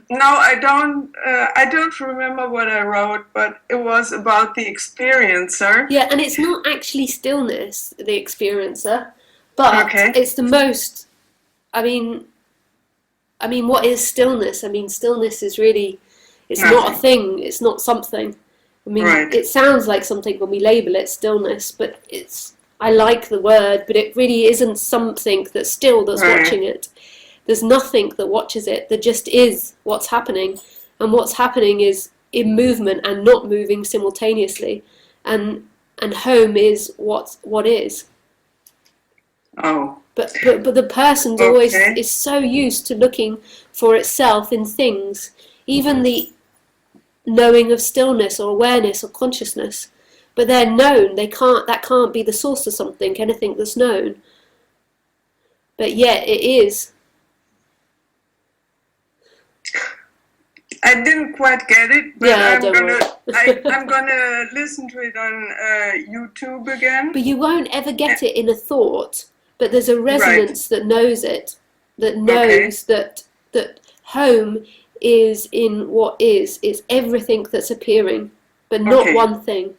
No, I don't. I don't remember what I wrote, but it was about the experiencer. Yeah, and it's not actually stillness, the experiencer, but Okay. it's the most. I mean, what is stillness? I mean, stillness is really, it's not a Nothing. thing. It's not something. I mean, Right. it sounds like something when we label it stillness, but it's. I like the word, but it really isn't something that's still that's Right. watching it. There's nothing that watches it. There just is what's happening, and what's happening is in movement and not moving simultaneously, and home is what is. Oh. But the person's always Okay. is so used to looking for itself in things, even the knowing of stillness or awareness or consciousness. But they're known. They can't. That can't be the source of something. Anything that's known. But yet it is. I didn't quite get it, but Yeah, don't worry. I'm gonna listen to it on YouTube again. But you won't ever get it in a thought. But there's a Right. resonance that knows it, that Okay. knows that home is in what is. It's everything that's appearing, but not Okay. one thing.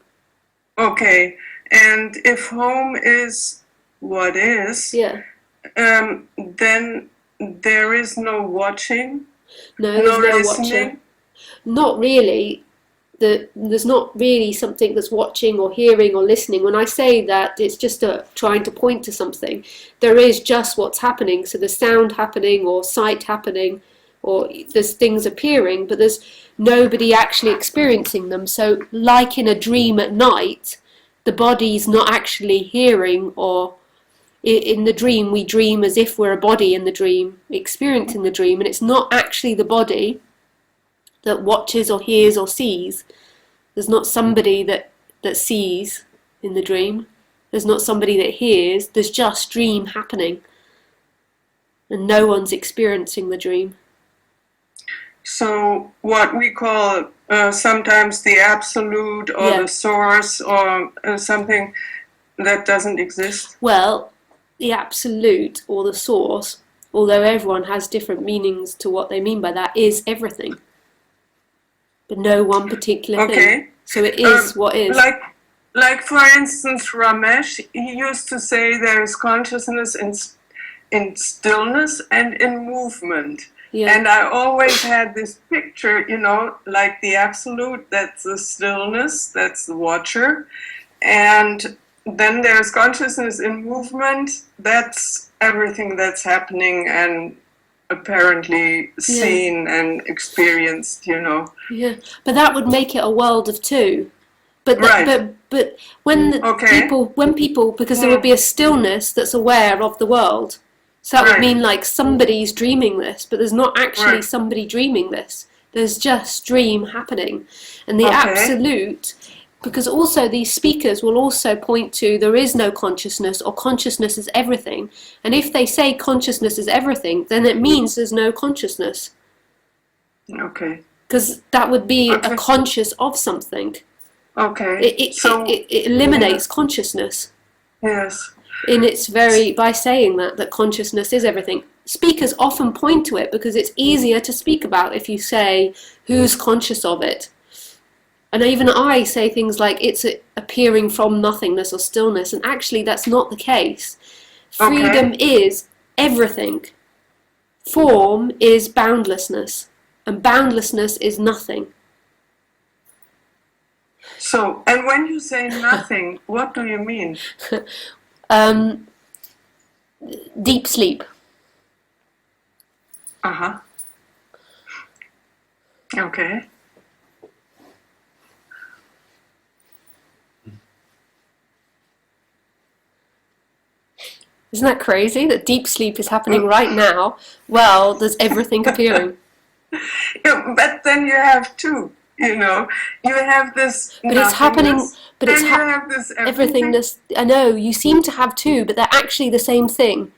Okay. And if home is what is, Yeah. then there is no watching, No, no there's no watching. listening. Not really. There's not really something that's watching or hearing or listening. When I say that, it's just trying to point to something. There is just what's happening. So there's sound happening or sight happening, or there's things appearing, but there's nobody actually experiencing them. So like in a dream at night, the body's not actually hearing, or in the dream we dream as if we're a body in the dream, experiencing the dream, and it's not actually the body that watches or hears or sees. There's not somebody that sees in the dream. There's not somebody that hears. There's just dream happening. And no one's experiencing the dream. So what we call sometimes the absolute or Yeah. the source or something that doesn't exist. Well, the absolute or the source, although everyone has different meanings to what they mean by that, is everything. But no one particular thing. Okay. So it is what is. Like for instance, Ramesh, he used to say there is consciousness in stillness and in movement. Yeah. And I always had this picture, like the absolute, that's the stillness, that's the watcher. And then there's consciousness in movement, that's everything that's happening and apparently seen and experienced, Yeah, but that would make it a world of two. But Right. but when people, because there would be a stillness that's aware of the world. So that would Right. mean like somebody's dreaming this, but there's not actually Right. somebody dreaming this. There's just dream happening. And the Okay. absolute, because also these speakers will also point to there is no consciousness, or consciousness is everything. And if they say consciousness is everything, then it means there's no consciousness. Okay. Because that would be Okay. a conscious of something. Okay. It eliminates consciousness. Yes. In its very, by saying that consciousness is everything. Speakers often point to it because it's easier to speak about if you say who's conscious of it. And even I say things like it's appearing from nothingness or stillness, and actually that's not the case. Freedom is everything. Form is boundlessness, and boundlessness is nothing. So, and when you say nothing, what do you mean? Deep sleep. Uh-huh. Okay. Isn't that crazy that deep sleep is happening right now? Well, there's everything appearing. Yeah, but then you have two, you have this But it's happening, but it's you have this everythingness. I know, you seem to have two, but they're actually the same thing.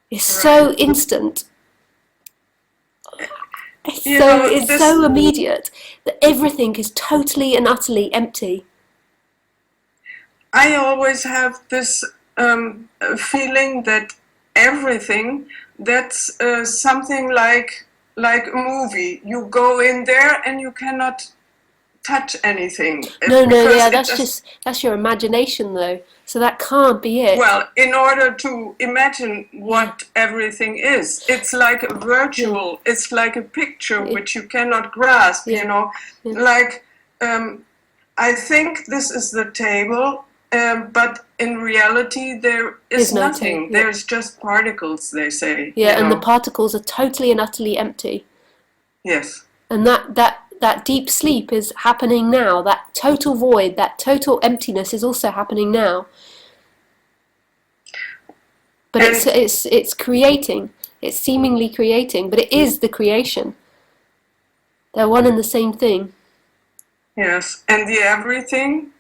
It's so instant. It's so immediate that everything is totally and utterly empty. I always have this feeling that everything, that's something like like a movie. You go in there and you cannot touch anything. No, Because yeah, it that's your imagination though. So that can't be it. well, in order to imagine what everything is, it's like a virtual, it's like a picture which you cannot grasp, you know. Like, I think this is the table, but in reality there is no nothing. table, There's just particles, they say. Yeah, you and know. the particles are totally and utterly empty. Yes. And that deep sleep is happening now. That total void, that total emptiness is also happening now. But it's creating. It's seemingly creating, but it is the creation. They're one and the same thing. Yes, and the everything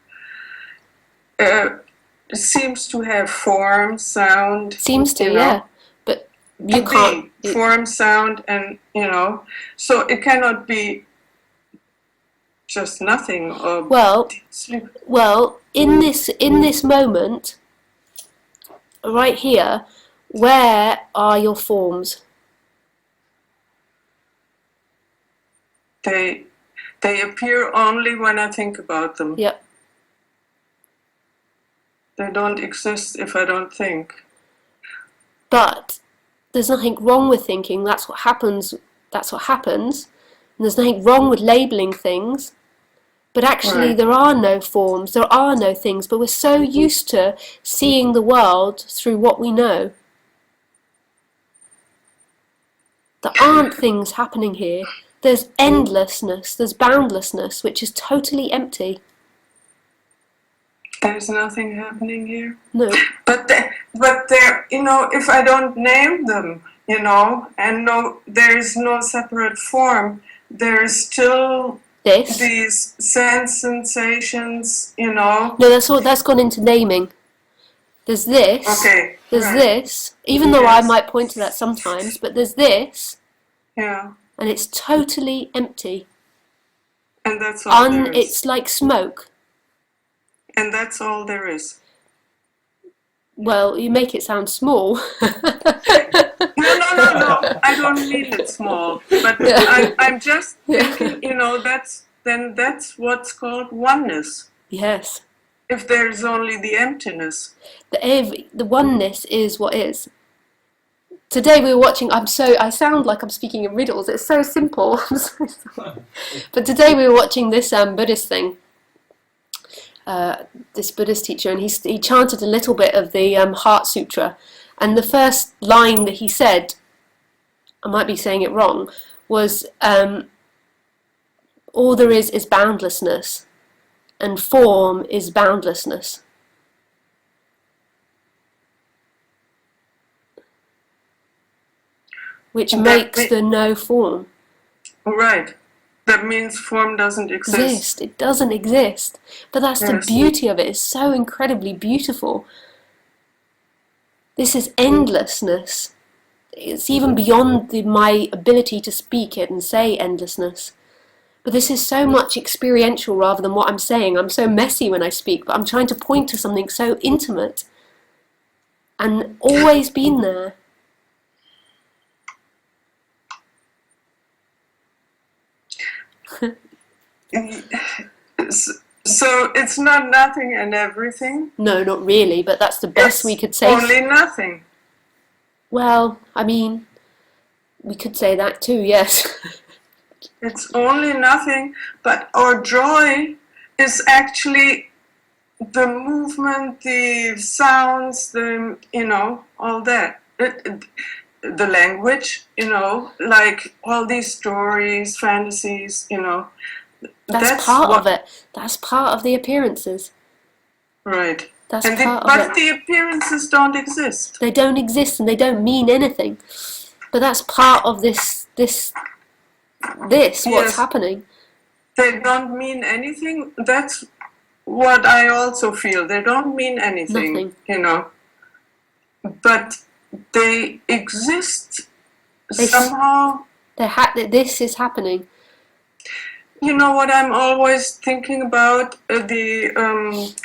seems to have form, sound. Seems to, you know, yeah. But you can't. Form, sound, and you know, so it cannot be just nothing or deep sleep. Well, in this moment, right here, where are your forms? They appear only when I think about them. Yep. They don't exist if I don't think. But there's nothing wrong with thinking. That's what happens. That's what happens. And there's nothing wrong with labeling things. But actually, Right. there are no forms. There are no things. But we're so used to seeing the world through what we know. There aren't things happening here. There's endlessness. There's boundlessness, which is totally empty. There's nothing happening here. No. But there, you know, if I don't name them, you know, and there is no separate form, there's still these sensations, you know. No, that's gone into naming. There's this. Okay. There's this. Even though I might point to that sometimes, but there's this. Yeah. And it's totally empty. And that's all there is. It's like smoke. And that's all there is. Well, you make it sound small. No. I don't mean it small. But I'm just thinking, you know, that's what's called oneness. Yes. If there's only the emptiness. The oneness is what is. Today we were watching, I sound like I'm speaking in riddles, it's so simple. I'm so sorry. But today we were watching this Buddhist thing. This Buddhist teacher, and he chanted a little bit of the Heart Sutra, and the first line that he said, I might be saying it wrong, was all there is boundlessness, and form is boundlessness. Which makes the no form. Right. That means form doesn't exist. It doesn't exist. But that's the beauty of it. It's so incredibly beautiful. This is endlessness. It's even beyond my ability to speak it and say endlessness. But this is so much experiential rather than what I'm saying. I'm so messy when I speak, but I'm trying to point to something so intimate and always been there. So it's not nothing and everything? No, not really, but that's the best we could say. Only nothing. Well, I mean, we could say that too, yes. It's only nothing, but our joy is actually the movement, the sounds, the, you know, all that. The language, you know, like all these stories, fantasies, you know. That's part of it. That's part of the appearances. Right. That's part of it. But the appearances don't exist. They don't exist and they don't mean anything. But that's part of this what's happening. They don't mean anything. That's what I also feel. They don't mean anything, Nothing. You know. But they exist somehow. This is happening. You know what I'm always thinking about? The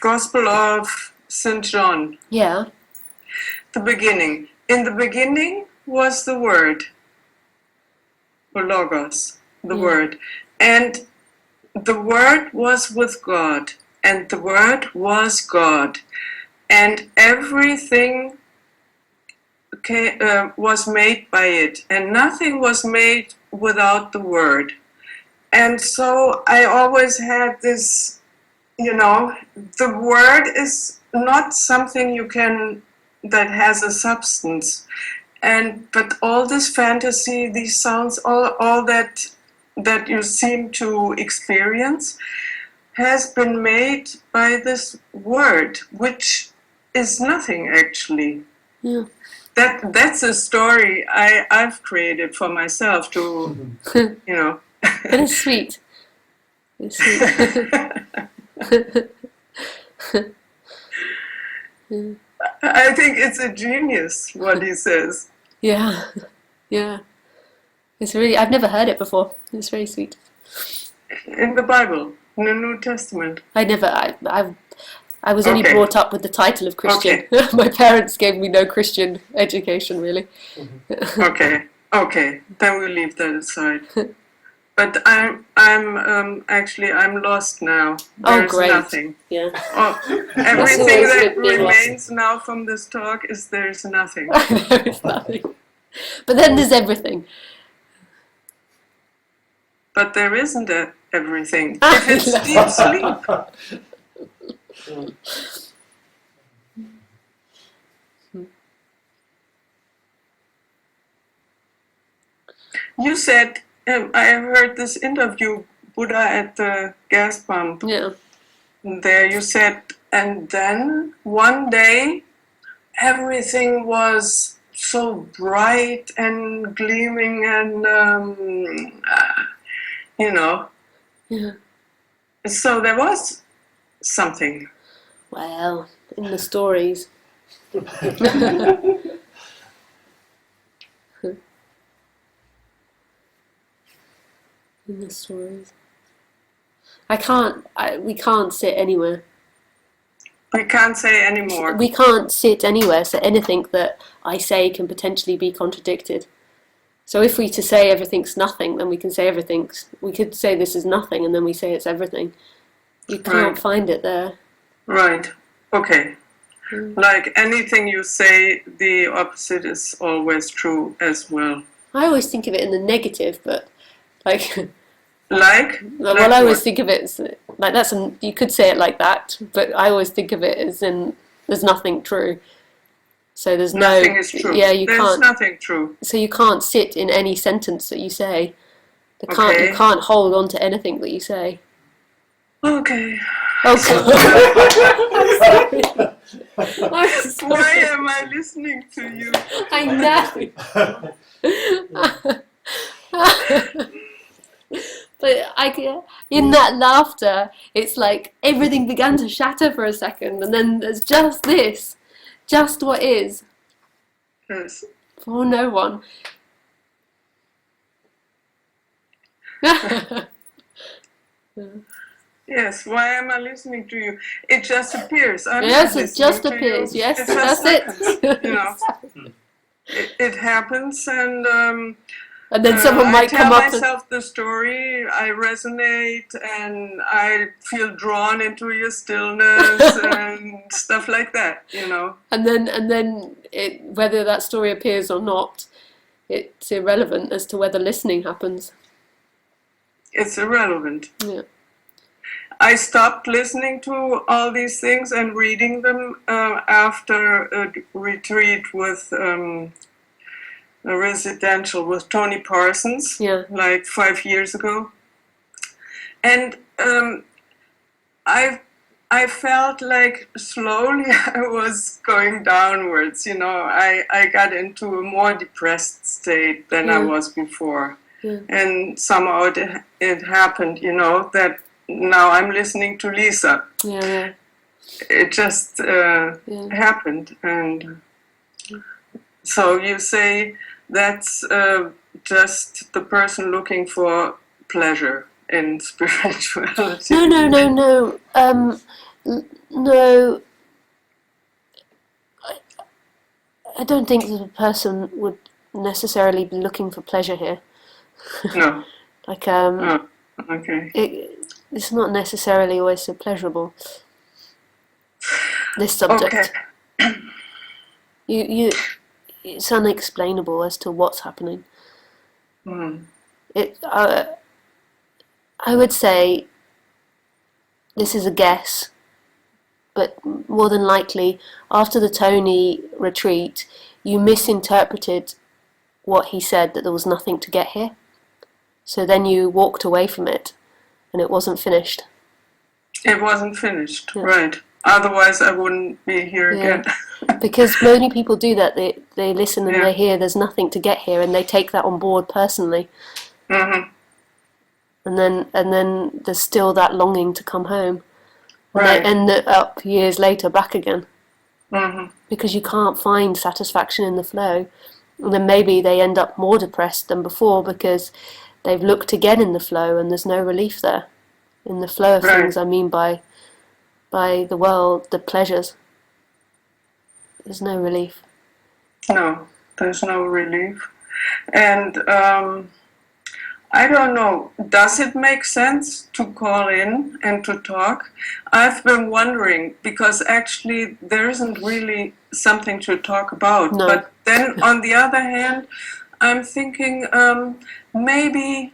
Gospel of St. John. Yeah. The beginning. In the beginning was the Word. or logos, the Yeah. word. And the word was with God, and the word was God. And everything was made by it, and nothing was made without the word. And so I always had this, the word is not something that has a substance. But all this fantasy, these sounds, all that you seem to experience has been made by this word, which is nothing actually. Yeah. That's a story I've created for myself to, But it's sweet. It's sweet. I think it's a genius what he says Yeah. Yeah. It's really, I've never heard it before. It's very sweet. in the Bible, in the New Testament. I was only Okay. brought up with the title of Christian. Okay. My parents gave me no Christian education, really. Okay, then we'll leave that aside. But I'm lost now. Oh, There's great. nothing. Yeah. Everything always that good being lost. remains now from this talk is there's nothing. There is nothing. But then there's everything. But there isn't everything. If it's deep sleep. You said, I heard this interview, Buddha at the gas pump. Yeah. There you said, and then one day everything was so bright and gleaming and, Yeah. So there was something. Well, in the stories. In the stories. We can't sit anywhere. We can't say anymore. We can't sit anywhere, so anything that I say can potentially be contradicted. So if we to say everything's nothing, then we can say we could say this is nothing, and then we say it's everything. You can't Right. find it there. Right. Okay. Like anything you say, the opposite is always true as well. I always think of it in the negative, but like, Like? well, I always think of it as like you could say it like that, but I always think of it as in there's nothing true. So there's nothing is true. Yeah, you there's can't. Nothing true. So you can't sit in any sentence that you say. You Okay. can't hold on to anything that you say. Okay. Okay. I'm sorry. Why am I listening to you? I know. But in that laughter, it's like everything began to shatter for a second, and then there's just this, just what is, Yes. for no one. Yes, why am I listening to you? It just appears. Yes, it just appears. You. Yes, it just that's happens, it. It happens, and then someone might come up I tell myself the story, I resonate, and I feel drawn into your stillness and stuff like that, And then whether that story appears or not, it's irrelevant as to whether listening happens. It's irrelevant. Yeah. I stopped listening to all these things and reading them after a retreat with a residential with Tony Parsons, like 5 years ago. And I felt like slowly I was going downwards, I got into a more depressed state than I was before. Yeah. And somehow it happened, that now I'm listening to Lisa. Yeah. It just happened. And so you say that's just the person looking for pleasure in spirituality. No. No. I don't think that a person would necessarily be looking for pleasure here. No. Like Oh, okay. it's not necessarily always so pleasurable. This Okay. subject, it's unexplainable as to what's happening. Mm. I would say this is a guess, but more than likely, after the Tony retreat, you misinterpreted what he said, that there was nothing to get here. So then you walked away from it, and it wasn't finished. It wasn't finished, Yeah. right. Otherwise I wouldn't be here again. Because many people do that. They listen and Yeah. they hear there's nothing to get here, and they take that on board personally. Mm-hmm. And then there's still that longing to come home. And Right. they end up years later back again. Mm-hmm. Because you can't find satisfaction in the flow. And then maybe they end up more depressed than before because they've looked again in the flow and there's no relief there. In the flow of Right. things, I mean by the world, the pleasures. There's no relief. No, there's no relief. And I don't know, does it make sense to call in and to talk? I've been wondering, because actually there isn't really something to talk about. No. But then on the other hand, I'm thinking maybe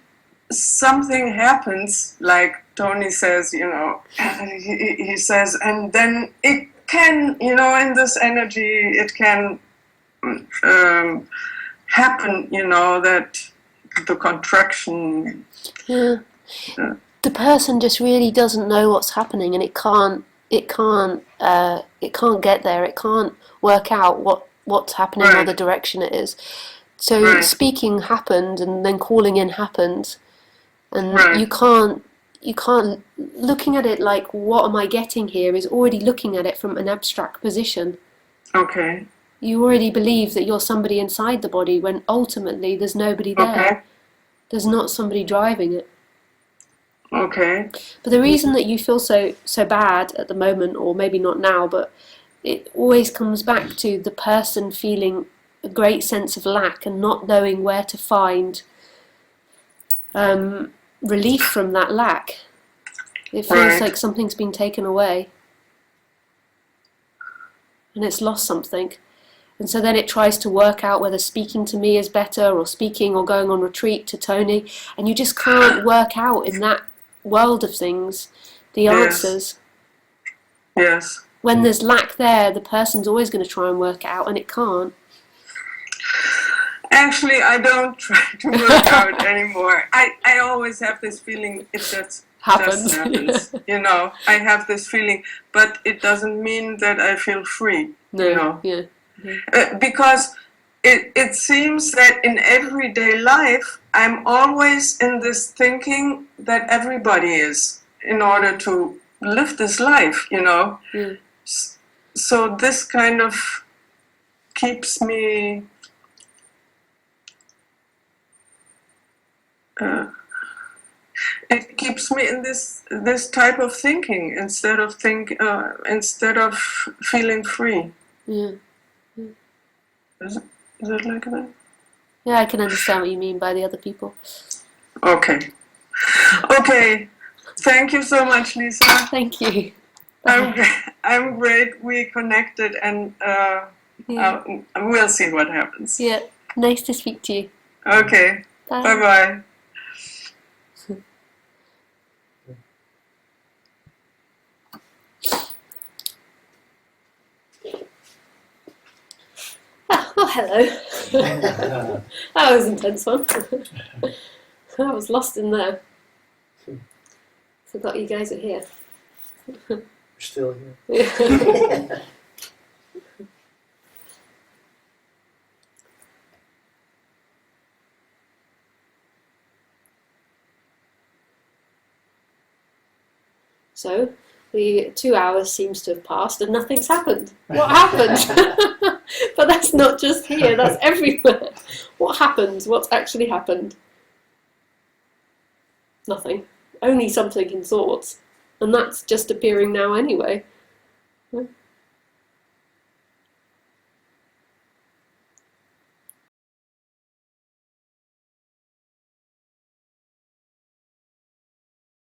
something happens, like Tony says, he says, and then it can, in this energy, it can happen, that the contraction. Yeah. The person just really doesn't know what's happening, and it can't get there. It can't work out what's happening or Right. the direction it is. So Right. speaking happened, and then calling in happened, and Right. you can't looking at it like, what am I getting here, is already looking at it from an abstract position. Okay. You already believe that you're somebody inside the body when ultimately there's nobody there. Okay. There's not somebody driving it. Okay. But the reason that you feel so bad at the moment, or maybe not now, but it always comes back to the person feeling a great sense of lack and not knowing where to find relief from that lack. It feels Right. like something's been taken away and it's lost something. And so then it tries to work out whether speaking to me is better, or speaking or going on retreat to Tony, and you just can't work out in that world of things the Yes. answers. Yes. When there's lack there, the person's always going to try and work it out, and it can't. Actually, I don't try to work out anymore. I always have this feeling it just Happens. happens. I have this feeling, but it doesn't mean that I feel free. No, yeah. Because it seems that in everyday life, I'm always in this thinking that everybody is in order to live this life, Yeah. So this kind of keeps me it keeps me in this type of thinking instead of feeling free. Yeah. Is it like that? Yeah, I can understand what you mean by the other people. Okay. Okay. Thank you so much, Lisa. Thank you. I'm great we connected, and Yeah. we'll see what happens. Yeah. Nice to speak to you. Okay. Bye. Bye-bye. Oh, hello. That was an intense one. I was lost in there. Forgot you guys are here. We're still here. Yeah. So, the 2 hours seems to have passed and nothing's happened. What happened? But that's not just here, that's everywhere. What happened? What's actually happened? Nothing. Only something in thoughts. And that's just appearing now anyway.